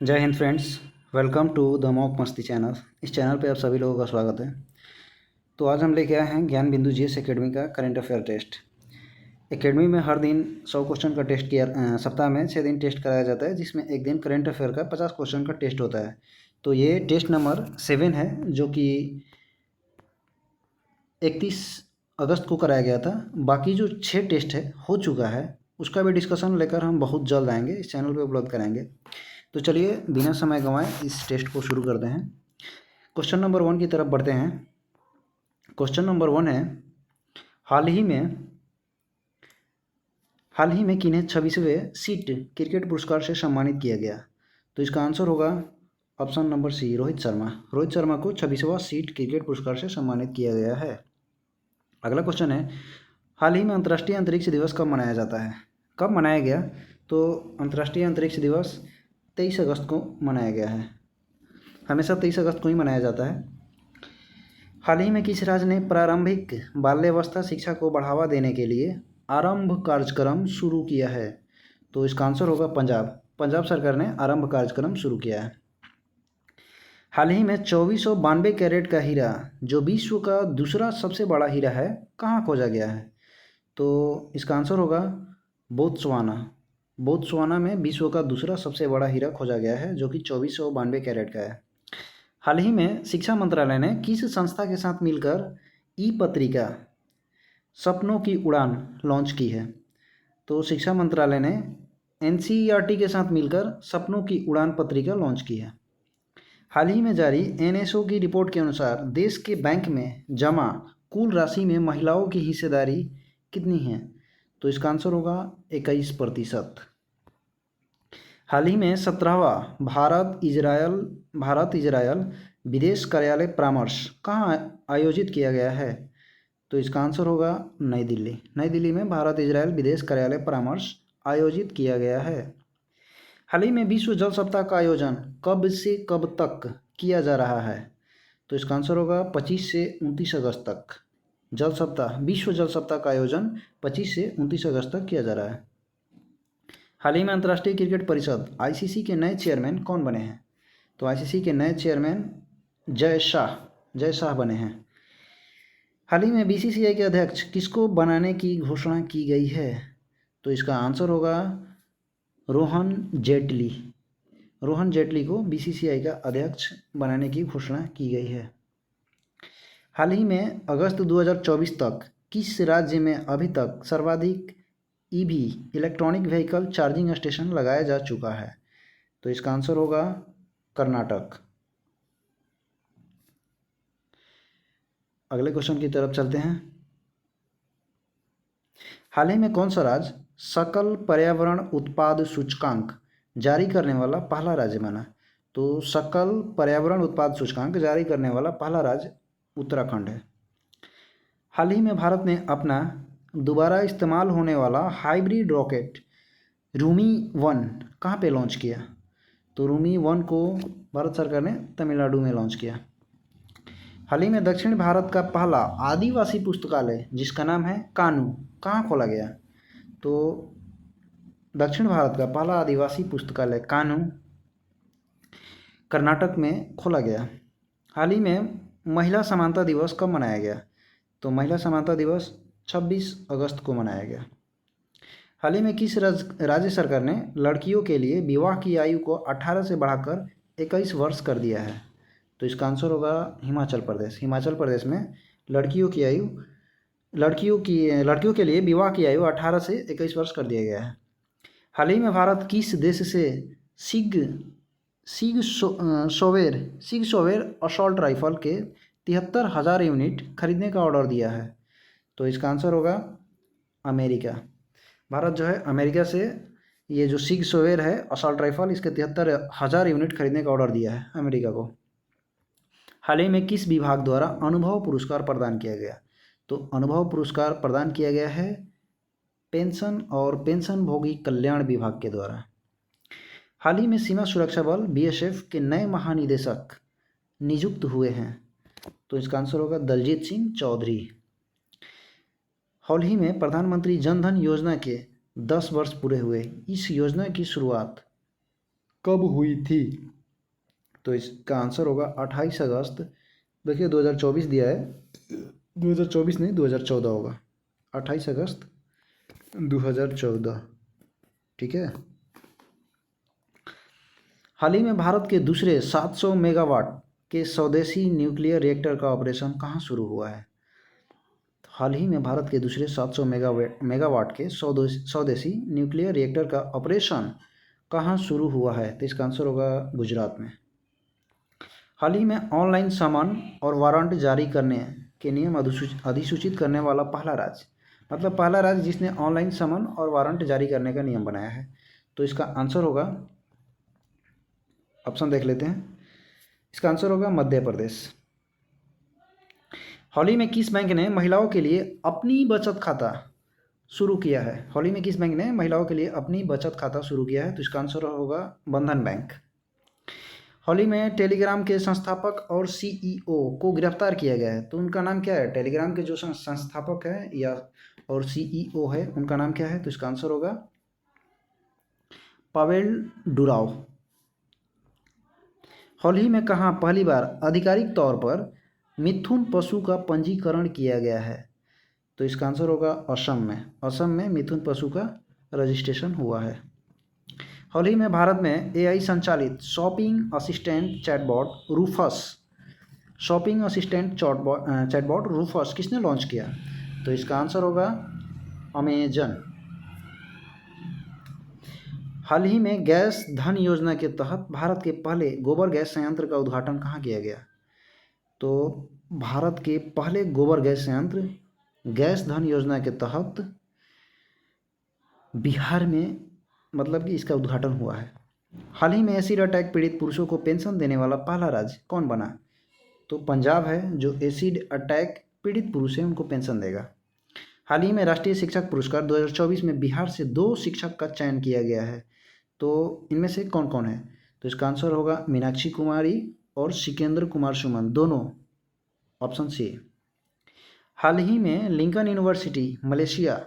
जय Hind friends. Welcome to the mock Masti channel. इस channel पे आप सभी लोगों का स्वागत है। तो आज हम लेके आए हैं ज्ञान बिंदु जीएस एकेडमी का करंट अफेयर टेस्ट। एकेडमी में हर दिन 100 क्वेश्चन का टेस्ट किया सप्ताह में 6 दिन टेस्ट कराया जाता है, जिसमें एक दिन करंट अफेयर का 50 क्वेश्चन का टेस्ट होता है। तो ये टेस्ट नंबर 7 है, जो कि 31 अगस्त को कराया गया था। बाकी जो 6 टेस्ट है हो चुका है, उसका भी डिस्कशन लेकर हम बहुत जल्द आएंगे, इस चैनल पे उपलब्ध कराएंगे। तो चलिए बिना समय गंवाए इस टेस्ट को शुरू करते हैं। क्वेश्चन नंबर 1 की तरफ बढ़ते हैं। क्वेश्चन नंबर 1 है, हाल ही में किन्हें 26वें सीट क्रिकेट पुरस्कार से सम्मानित किया गया? तो इसका आंसर होगा option number C, Rohit Sharma. Rohit Sharma को 26वां सीट क्रिकेट पुरस्कार से सम्मानित किया गया है। अगला क्वेश्चन है, हाल ही में अंतर्राष्ट्रीय अंतरिक्ष दिवस कब मनाया जाता है? कब मनाया गया? तो अंतर्राष्ट्रीय अंतरिक्ष दिवस 23 अगस्त को मनाया गया है। हमेशा 23 अगस्त को ही मनाया जाता है। हाल ही में किस राज्य ने प्रारंभिक बाल्यावस्था शिक्षा को बढ़ावा देने के लिए आरंभ कार्यक्रम शुरू किया है? तो इसका आंसर होगा पंजाब। पंजाब सरकार ने आरंभ कार्यक्रम शुरू किया है। हाल ही में 2492 कैरेट का हीरा, जो विश्व का दूसरा सबसे बड़ा हीरा है, कहाँ खोजा गया है? तो इसका आंसर होगा बोत्सवाना। बोत्सवाना में विश्व का दूसरा सबसे बड़ा हीरा खोजा गया है, जो कि 2492 कैरेट का है। हाल ही में शिक्षा मंत्रालय ने किस संस्था के साथ मिलकर ई पत्रिका सपनों की उड़ान लॉन्च की है? तो शिक्षा मंत्रालय ने एनसीईआरटी के साथ मिलकर सपनों की उड़ान पत्रिका लॉन्च की है। हाल ही में जारी एनएसओ की रिपोर्ट के अनुसार देश के बैंक में जमा कुल राशि में महिलाओं की हिस्सेदारी कितनी है? तो इसका आंसर होगा 21%। हाल ही में 17वां भारत इजरायल विदेश कार्यालय परामर्श कहाँ आयोजित किया गया है? तो इसका आंसर होगा नई दिल्ली। नई दिल्ली में भारत इजरायल विदेश कार्यालय परामर्श आयोजित किया गया है। हाल ही में विश्व जल सप्ताह का आयोजन कब से कब तक किया जा रहा है? तो इसका आंसर होगा 25 से 29 अगस्त तक। विश्व जल सप्ताह का आयोजन 25 से 29 अगस्त तक किया जा रहा है। हाल ही में अंतर्राष्ट्रीय क्रिकेट परिषद आईसीसी के नए चेयरमैन कौन बने हैं? तो आईसीसी के नए चेयरमैन जय शाह बने हैं। हाल ही में बीसीसीआई के अध्यक्ष किसको बनाने की घोषणा की गई है? तो इसका आंसर होगा रोहन जेटली। रोहन जेटली को बीसीसीआई का अध्यक्ष बनाने की घोषणा की गई है। हाल ही में अगस्त 2024 तक किस राज्य में अभी तक सर्वाधिक EV electronic vehicle charging station लगाया जा चुका है? तो इसका आंसर होगा कर्नाटक। अगले क्वेश्चन की तरफ चलते हैं। हाल ही में कौन सा राज्य सकल पर्यावरण उत्पाद सूचकांक जारी करने वाला पहला राज्य बना? तो सकल पर्यावरण उत्पाद सूचकांक जारी करने वाला पहला राज्य उत्तराखंड है। हाल ही में भारत ने अपना दोबारा इस्तेमाल होने वाला हाइब्रिड रॉकेट रूमी 1 कहाँ पे लॉन्च किया? तो रूमी 1 को भारत सरकार ने तमिलनाडु में लॉन्च किया। हाल ही में दक्षिण भारत का पहला आदिवासी पुस्तकालय, जिसका नाम है कानू, कहाँ खोला गया? तो दक्षिण भारत का पहला आदिवासी पुस्तकालय कानू कर्नाटक में खोला गया। हाल ही में महिला समानता दिवस कब मनाया गया? तो महिला समानता दिवस 26 अगस्त को मनाया गया। हाल ही में किस राज्य सरकार ने लड़कियों के लिए विवाह की आयु को 18 से बढ़ाकर 21 वर्ष कर दिया है? तो इसका आंसर होगा हिमाचल प्रदेश। हिमाचल प्रदेश में लड़कियों के लिए विवाह की आयु 18 से 21 वर्ष कर दिया गया है। हाल ही में भारत किस देश से सिग सोवेर असॉल्ट राइफल के 73,000 यूनिट खरीदने का ऑर्डर दिया है? तो इसका आंसर होगा अमेरिका। भारत जो है अमेरिका से ये जो सिग सोवेर है असॉल्ट राइफल, इसके 73,000 यूनिट खरीदने का ऑर्डर दिया है अमेरिका को। हाल ही में किस विभाग द्वारा अनुभव पुरस्कार प्रदान किया गया? तो अनुभव पुरस्कार प्रदान किया गया है पेंशन और पेंशनभोगी कल्याण विभाग के द्वारा। हाल ही में सीमा सुरक्षा बल बीएसएफ के नए महानिदेशक नियुक्त हुए हैं? तो इसका आंसर होगा दलजीत सिंह चौधरी। हाल ही में प्रधानमंत्री जन धन योजना के 10 वर्ष पूरे हुए। इस योजना की शुरुआत कब हुई थी? तो इसका आंसर होगा 28 अगस्त। देखिए 2024 दिया है, 2024 नहीं 2014 होगा, 28 अगस्त 2014। ठीक है। हाल ही में भारत के दूसरे 700 मेगावाट के स्वदेशी न्यूक्लियर रिएक्टर का ऑपरेशन कहाँ शुरू हुआ है? हाल ही में भारत के दूसरे 700 मेगावाट के स्वदेशी न्यूक्लियर रिएक्टर का ऑपरेशन कहाँ शुरू हुआ है? तो इसका आंसर होगा गुजरात में। हाल ही में ऑनलाइन सामान और वारंट जारी करने के नियम अधिसूचित करने वाला पहला राज्य, मतलब पहला राज्य जिसने ऑनलाइन सामान और वारंट जारी करने का नियम बनाया है। तो इसका आंसर होगा, ऑप्शन देख लेते हैं, इसका आंसर होगा मध्य प्रदेश। हाल ही में किस बैंक ने महिलाओं के लिए अपनी बचत खाता शुरू किया है? हाल ही में किस बैंक ने महिलाओं के लिए अपनी बचत खाता शुरू किया है? तो इसका आंसर होगा बंधन बैंक। हाल ही में टेलीग्राम के संस्थापक और सीईओ को गिरफ्तार किया गया है, तो उनका नाम क्या है? टेलीग्राम के जो संस्थापक है या और सीईओ है, उनका नाम क्या है? तो इसका आंसर होगा पावेल डुराव। हाल ही में कहाँ पहली बार आधिकारिक तौर पर मिथुन पशु का पंजीकरण किया गया है? तो इसका आंसर होगा असम में। असम में मिथुन पशु का रजिस्ट्रेशन हुआ है। हाल ही में भारत में एआई संचालित शॉपिंग असिस्टेंट चैटबॉट रूफस किसने लॉन्च किया? तो इसका आंसर होगा अमेजन। हाल ही में गैस धन योजना के तहत भारत के पहले गोबर गैस संयंत्र का उद्घाटन कहाँ किया गया? तो भारत के पहले गोबर गैस संयंत्र गैस धन योजना के तहत बिहार में, मतलब कि इसका उद्घाटन हुआ है। हाल ही में एसिड अटैक पीड़ित पुरुषों को पेंशन देने वाला पहला राज्य कौन बना? तो पंजाब है, जो एसिड अटैक पीड़ित पुरुष है उनको पेंशन देगा। हाल ही में राष्ट्रीय शिक्षक पुरस्कार 2024 में बिहार से 2 शिक्षक का चयन किया गया है, तो इनमें से कौन कौन है? तो इसका आंसर होगा मीनाक्षी कुमारी और सिकेंद्र कुमार सुमन, दोनों, ऑप्शन सी। हाल ही में लिंकन यूनिवर्सिटी मलेशिया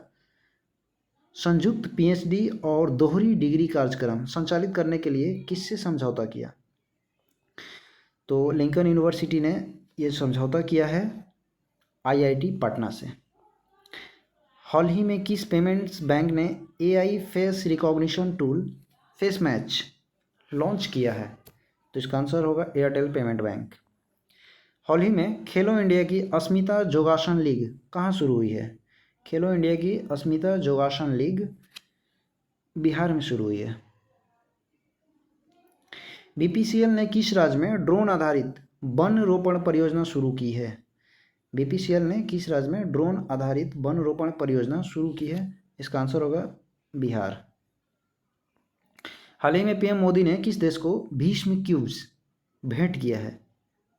संयुक्त पीएचडी और दोहरी डिग्री कार्यक्रम संचालित करने के लिए किससे समझौता किया? तो लिंकन यूनिवर्सिटी ने ये समझौता किया है आईआईटी पटना से। हाल ही में किस पेमेंट्स बैंक ने AI face recognition tool face match launch किया है? तो इसका आंसर होगा एयरटेल पेमेंट बैंक। हाल ही में खेलो इंडिया की अस्मिता योगासन लीग कहाँ शुरू हुई है? खेलो इंडिया की अस्मिता योगासन लीग बिहार में शुरू हुई है। बीपीसीएल ने किस राज्य में ड्रोन आधारित वन रोपण परियोजना शुरू की है? बीपीसीएल ने किस राज्य में ड्रोन आधारित वन रोपण परियोजना शुरू की है? इसका आंसर होगा बिहार। हाल ही में पीएम मोदी ने किस देश को भीष्म क्यूब्स भेंट किया है?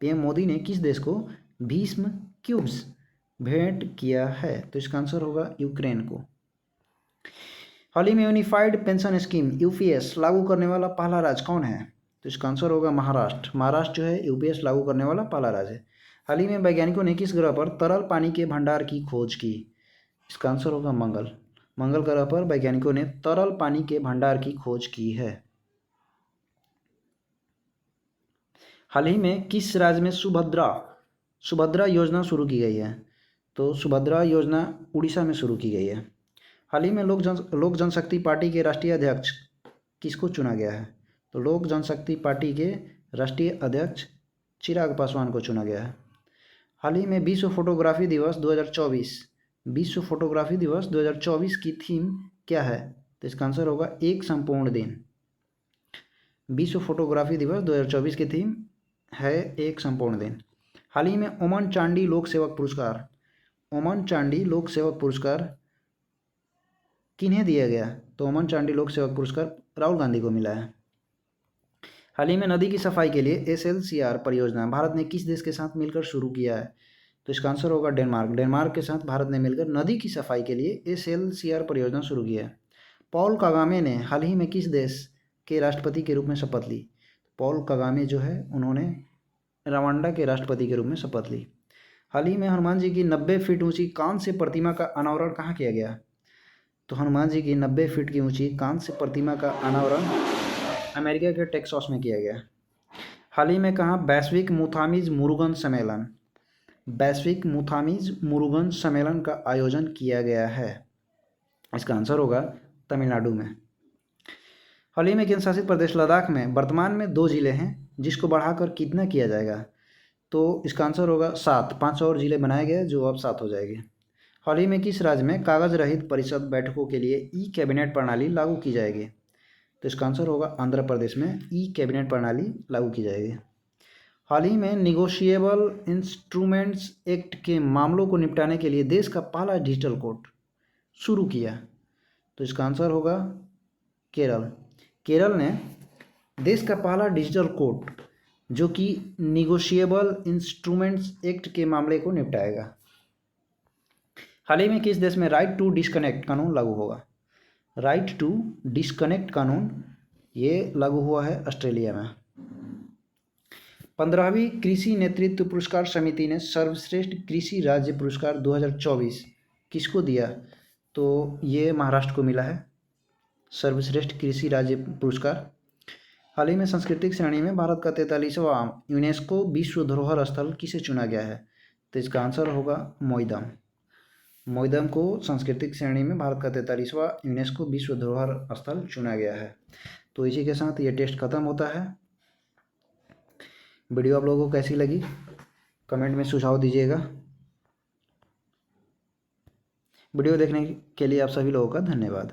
पीएम मोदी ने किस देश को भीष्म क्यूब्स भेंट किया है? तो इसका आंसर होगा यूक्रेन को। हाल ही में यूनिफाइड पेंशन स्कीम यूपीएस लागू करने वाला पहला राज्य कौन है? तो इसका आंसर होगा महाराष्ट्र। महाराष्ट्र जो है यूपीएस लागू करने वाला पहला राज्य है। हाल ही में वैज्ञानिकों ने किस ग्रह पर तरल पानी के भंडार की खोज की? इसका आंसर होगा मंगल। मंगल ग्रह पर वैज्ञानिकों ने तरल पानी के भंडार की खोज की है। हाल ही में किस राज्य में सुभद्रा योजना शुरू की गई है? तो सुभद्रा योजना उड़ीसा में शुरू की गई है। हाल ही में लोक जनशक्ति पार्टी के राष्ट्रीय अध्यक्ष किसको चुना गया है? तो लोक जनशक्ति पार्टी के राष्ट्रीय अध्यक्ष चिराग पासवान को चुना गया है। हाल ही में विश्व फोटोग्राफी दिवस 2024 की थीम क्या है? तो इसका आंसर होगा एक संपूर्ण दिन। विश्व फोटोग्राफी दिवस 2024 की थीम है एक संपूर्ण दिन। हाल ही में ओमन चांडी लोक सेवक पुरस्कार किन्हें दिया गया? तो ओमन चांडी लोक सेवक पुरस्कार राहुल गांधी को मिला है। हाल ही में नदी की सफाई के लिए SLCR परियोजना भारत ने किस देश के साथ मिलकर शुरू किया है? तो इसका आंसर होगा डेनमार्क। डेनमार्क के साथ भारत ने मिलकर नदी की सफाई के लिए SLCR परियोजना शुरू की है। पॉल कागामे ने हाल ही में किस देश के राष्ट्रपति के रूप में शपथ ली? पॉल कागामे जो है उन्होंने रवांडा के राष्ट्रपति के रूप में शपथ ली। हाल ही में हनुमान जी की 90 फीट ऊंची कांस्य प्रतिमा का अनावरण कहाँ किया गया? तो हनुमान जी की 90 फीट की ऊंची कांस्य प्रतिमा का अनावरण अमेरिका के टेक्सास में किया गया। हाल ही में कहाँ वैश्विक मुथामिज मुरुगन सम्मेलन, वैश्विक मुथामिज मुरुगन सम्मेलन का आयोजन किया गया है? इसका आंसर होगा तमिलनाडु में। हाल ही में केंद्र शासित प्रदेश लद्दाख में वर्तमान में 2 जिले हैं, जिसको बढ़ाकर कितना किया जाएगा? तो इसका आंसर होगा 7। 5 और जिले बनाए गए जो अब 7 हो जाएंगे। हाल ही में किस राज्य में कागज रहित परिषद बैठकों के लिए ई कैबिनेट प्रणाली लागू की जाएगी? तो इसका आंसर होगा आंध्र प्रदेश में ई कैबिनेट प्रणाली लागू की जाएगी। हाल ही में निगोशिएबल इंस्ट्रूमेंट्स एक्ट के मामलों को निपटाने के लिए देश का पहला डिजिटल कोर्ट शुरू किया। तो इसका आंसर होगा केरल। केरल ने देश का पहला डिजिटल कोर्ट जो कि निगोशिएबल इंस्ट्रूमेंट्स एक्ट के मामले को निपटाएगा। हाल ही में किस देश में राइट टू डिस्कनेक्ट कानून लागू होगा? राइट टू डिस्कनेक्ट कानून ये लागू हुआ है ऑस्ट्रेलिया में। 15वीं कृषि नेतृत्व पुरस्कार समिति ने सर्वश्रेष्ठ कृषि राज्य पुरस्कार 2024 किसको दिया? तो ये महाराष्ट्र को मिला है सर्वश्रेष्ठ कृषि राज्य पुरस्कार। हाल ही में सांस्कृतिक श्रेणी में भारत का 43वां यूनेस्को विश्व धरोहर स्थल किसे चुना गया है? तो इसका आंसर होगा मोइदम। मोइदम को सांस्कृतिक श्रेणी में भारत का 43वां यूनेस्को विश्व धरोहर स्थल चुना गया है। तो इसी के साथ ये टेस्ट खत्म होता है। वीडियो आप लोगों को कैसी लगी कमेंट में सुझाव दीजिएगा। वीडियो देखने के लिए आप सभी लोगों का धन्यवाद।